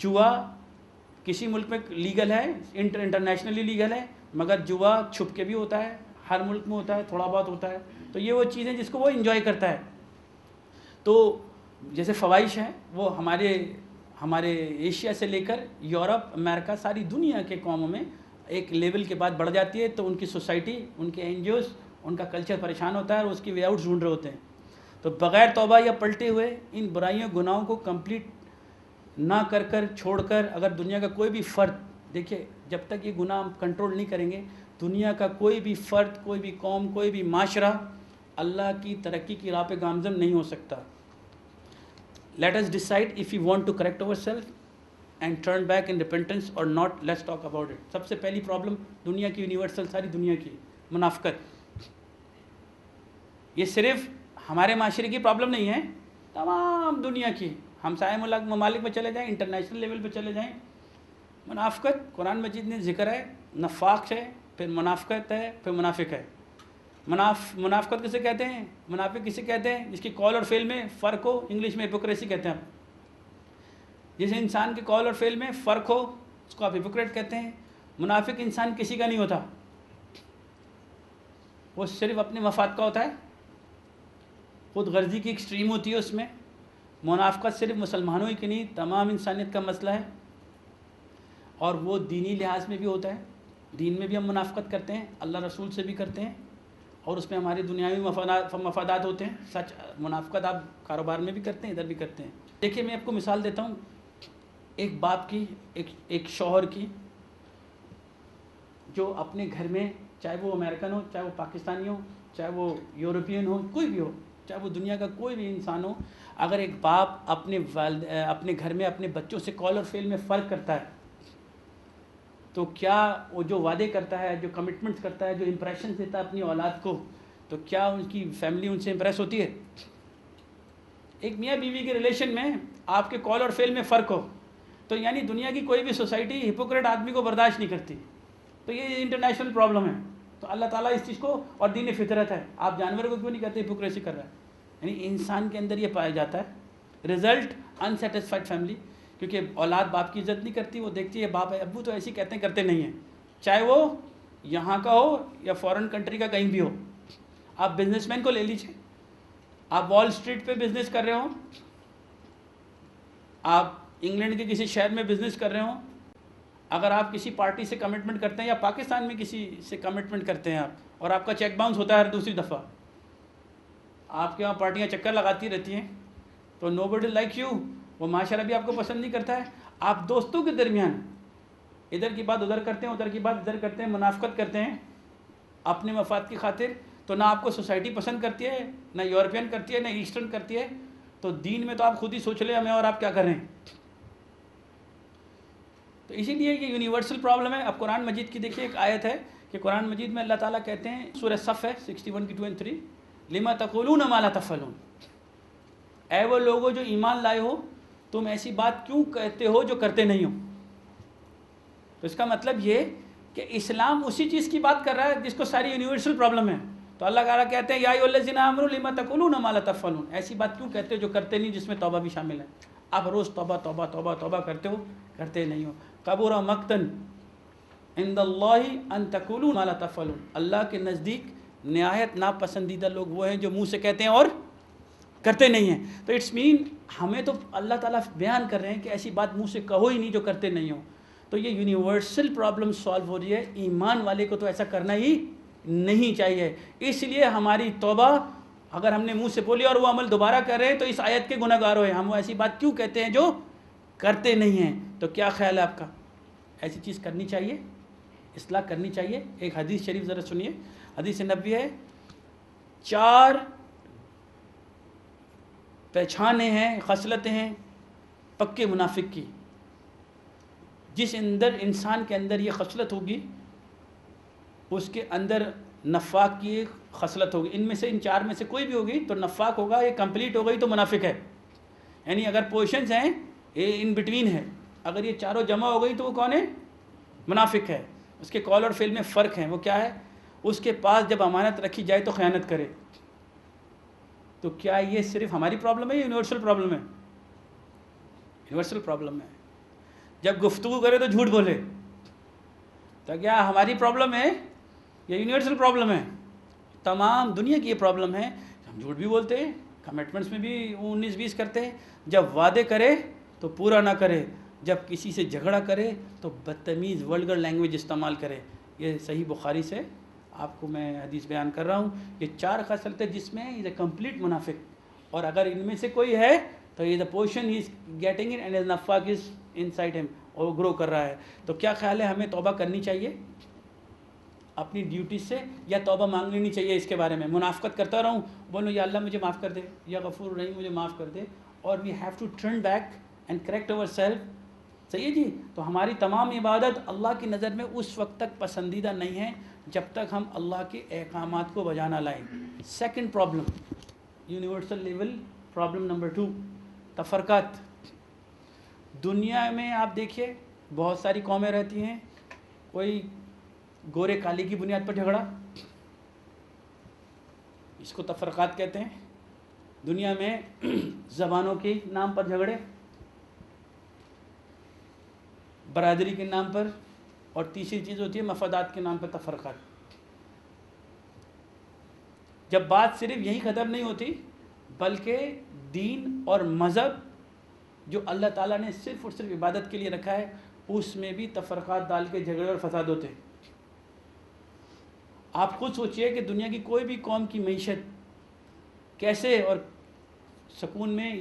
जुआ किसी मुल्क में लीगल है, इंटरनेशनली लीगल है, मगर जुआ छुप के भी होता है, हर मुल्क में होता है, थोड़ा बहुत होता है। तो ये वो चीज़ें जिसको वो इन्जॉय करता है। तो जैसे फ़वाहिश हैं वो हमारे एशिया से लेकर यूरोप, अमेरिका, सारी दुनिया के कौमों में एक लेवल के बाद बढ़ जाती है। तो उनकी सोसाइटी, उनके एनजीओज़, उनका कल्चर परेशान होता है और उसकी वे आउट्स ढूंढ रहे होते हैं। तो बग़ैर तौबा या पलटे हुए इन बुराइयों गुनाहों को कंप्लीट ना कर छोड़कर अगर दुनिया का कोई भी फ़र्द, देखिए जब तक ये गुनाह हम कंट्रोल नहीं करेंगे, दुनिया का कोई भी फ़र्द, कोई भी कौम, कोई भी माशरा अल्लाह की तरक्की की राह पे गामज़न नहीं हो सकता। Let us decide if you want to correct our self and turn back in repentance और not, let's talk about it. सबसे पहली प्रॉब्लम दुनिया की, यूनिवर्सल, सारी दुनिया की मुनाफ़क़त। ये सिर्फ हमारे माशरे की प्रॉब्लम नहीं है, तमाम दुनिया की। हमसाए ममालिक में चले जाएँ, इंटरनेशनल लेवल पे चले जाएँ, मुनाफ़क़त कुरान मजीद ने ज़िक्र है, नफ़ाक़ है, फिर मुनाफ़क़त है, फिर मुनाफिक है। मुनाफ़क़त किसे कहते हैं? मुनाफिक किसे कहते हैं? जिसकी कॉल और फेल में फ़र्क हो, इंग्लिश में हिपोक्रेसी कहते हैं। जिस इंसान के कॉल और फेल में फ़र्क हो उसको आप हिपोक्रेट कहते हैं। मुनाफिक इंसान किसी का नहीं होता, वो सिर्फ अपने मफाद का होता है, खुद गर्जी की एक्सट्रीम होती है उसमें। मुनाफ़क़त सिर्फ मुसलमानों ही की नहीं, तमाम इंसानियत का मसला है, और वो दीनी लिहाज में भी होता है। दीन में भी हम मुनाफ़क़त करते हैं, अल्लाह रसूल से भी करते हैं, और उसमें हमारे दुनियावी मफादात होते हैं। सच मुनाफ़क़त आप कारोबार में भी करते हैं, इधर भी करते हैं। देखिए मैं आपको मिसाल देता हूँ, एक बाप की, एक शौहर की, जो अपने घर में, चाहे वो अमेरिकन हो, चाहे वो पाकिस्तानी हो, चाहे वो यूरोपियन हो, कोई भी हो, चाहे वो दुनिया का कोई भी इंसान हो, अगर एक बाप अपने घर में अपने बच्चों से कॉल और फेल में फ़र्क करता है, तो क्या वो जो वादे करता है, जो कमिटमेंट्स करता है, जो इम्प्रेशन देता है अपनी औलाद को, तो क्या उनकी फैमिली उनसे इम्प्रेस होती है? एक मियाँ बीवी के रिलेशन में आपके कॉल और फेल में फ़र्क हो, तो यानी दुनिया की कोई भी सोसाइटी हिपोक्रेट आदमी को बर्दाश्त नहीं करती। तो ये इंटरनेशनल प्रॉब्लम है। तो अल्लाह ताला इस चीज़ को, और दीन फितरत है, आप जानवर को क्यों नहीं कहते हिपोक्रेसी कर रहा है? यानी इंसान के अंदर ये पाया जाता है। रिज़ल्ट अनसेटिस्फाइड फैमिली, क्योंकि औलाद बाप की इज़्ज़त नहीं करती, वो देखती है बाप है, अब्बू तो ऐसे ही कहते हैं, करते नहीं हैं, चाहे वो यहाँ का हो या फॉरेन कंट्री का कहीं भी हो। आप बिजनेसमैन को ले लीजिए, आप वॉल स्ट्रीट पे बिज़नेस कर रहे हो, आप इंग्लैंड के किसी शहर में बिज़नेस कर रहे हो, अगर आप किसी पार्टी से कमिटमेंट करते हैं या पाकिस्तान में किसी से कमिटमेंट करते हैं आप, और आपका चेक बाउंस होता है हर दूसरी दफ़ा, आपके वहाँ पार्टियाँ चक्कर लगाती रहती हैं, तो नोबडी लाइक यू, वो माशरा भी आपको पसंद नहीं करता है। आप दोस्तों के दरमियान इधर की बात उधर करते हैं, उधर की बात इधर करते हैं, मुनाफ़क़त करते हैं अपने मफाद की खातिर, तो ना आपको सोसाइटी पसंद करती है, ना यूरोपियन करती है, ना ईस्टर्न करती है। तो दीन में तो आप खुद ही सोच लें हमें और आप क्या कर रहे हैं। तो इसीलिए ये यूनिवर्सल प्रॉब्लम है। अब कुरान मजीद की देखिए एक आयत है कि कुरान मजीद में अल्लाह ताला कहते हैं, सूरह सफ़ है 61 की 2 और 3, लिमा तक़ूलून मा ला तफ़अलून, ऐ वो लोगों जो ईमान लाए हो, तुम ऐसी बात क्यों कहते हो जो करते नहीं हो। तो इसका मतलब ये कि इस्लाम उसी चीज़ की बात कर रहा है जिसको सारी यूनिवर्सल प्रॉब्लम है। तो अल्लाह ताला कहते हैं, या अय्युहल्लज़ीना आमनू लिमा तक़ूलून मा ला तफ़अलून, ऐसी बात क्यों कहते हो जो करते नहीं, जिसमें तौबा भी शामिल है। आप रोज़ तौबा तौबा तौबा तौबा करते हो, करते नहीं हो। कबुरा मक़तन इंदल्लाहि अन तक़ूलू मा ला तफ़अलून, अल्लाह के नज़दीक निहायत नापसंदीदा लोग वो हैं जो मुँह से कहते हैं और करते नहीं हैं। तो इट्स मीन हमें तो अल्लाह ताला बयान कर रहे हैं कि ऐसी बात मुँह से कहो ही नहीं जो करते नहीं हो। तो ये यूनिवर्सल प्रॉब्लम सॉल्व हो रही है। ईमान वाले को तो ऐसा करना ही नहीं चाहिए। इसलिए हमारी तौबा, अगर हमने मुंह से बोली और वो अमल दोबारा कर रहे हैं, तो इस आयत के गुनहगार हो। हम ऐसी बात क्यों कहते हैं जो करते नहीं हैं। तो क्या ख्याल है आपका? ऐसी चीज़ करनी चाहिए, इस्लाह करनी चाहिए। एक हदीस शरीफ ज़रा सुनिए, हदीस नबवी है, 4 पहचाने हैं, खसलतें हैं पक्के मुनाफिक की। जिस अंदर इंसान के अंदर ये खसलत होगी, उसके अंदर नफ़ाक की एक खसलत होगी। इनमें से, इन 4 में से कोई भी होगी तो नफ़ाक होगा, ये कंप्लीट हो गई तो मुनाफिक है। यानी अगर पोजीशंस हैं, ये इन बिटवीन है, अगर ये चारों जमा हो गई तो वो कौन है? मुनाफिक है। उसके कॉल और फेल में फ़र्क है। वो क्या है? उसके पास जब अमानत रखी जाए तो ख़यानत करे। तो क्या ये सिर्फ हमारी प्रॉब्लम है या यूनिवर्सल प्रॉब्लम है? यूनिवर्सल प्रॉब्लम है। जब गुफ्तगू करे तो झूठ बोले। तो क्या हमारी प्रॉब्लम है? ये यूनिवर्सल प्रॉब्लम है, तमाम दुनिया की ये प्रॉब्लम है। हम झूठ भी बोलते हैं, कमिटमेंट्स में भी 19-20 करते हैं, जब वादे करे तो पूरा ना करे, जब किसी से झगड़ा करे तो बदतमीज़ वल्गर लैंग्वेज इस्तेमाल करे। ये सही बुखारी से आपको मैं हदीस बयान कर रहा हूँ। ये 4 खसलतें जिसमें इज़ ए कंप्लीट मुनाफिक, और अगर इनमें से कोई है तो ये द पोर्शन ही is getting in and is नफाक इज़ इनसाइड हिम, और ग्रो कर रहा है। तो क्या ख्याल है, हमें तौबा करनी चाहिए अपनी ड्यूटी से, या तौबा मांग लेनी चाहिए इसके बारे में? मुनाफ़कत करता रहूँ, बोलो या अल्लाह मुझे माफ़ कर दे, या गफूर रहीम मुझे माफ़ कर दे, और we have to turn back and correct our self. सही है जी। तो हमारी तमाम इबादत अल्लाह की नज़र में उस वक्त तक पसंदीदा नहीं है जब तक हम अल्लाह के अहकामात को बजा ना लाएँ। Second problem, universal level problem number 2, तफरक़ात। दुनिया में आप देखिए बहुत सारी कौमें रहती हैं, कोई गोरे काली की बुनियाद पर झगड़ा, इसको तफरक़ात कहते हैं। दुनिया में ज़बानों के नाम पर झगड़े, बरादरी के नाम पर, और तीसरी चीज़ होती है मफादात के नाम पर तफरक़ात। जब बात सिर्फ यही ख़त्म नहीं होती, बल्कि दीन और मज़हब जो अल्लाह ताला ने सिर्फ़ और सिर्फ इबादत के लिए रखा है, उसमें भी तफरक़ात डाल के झगड़े और फसाद होते हैं। आप खुद सोचिए कि दुनिया की कोई भी कौम की मईशत कैसे और सुकून में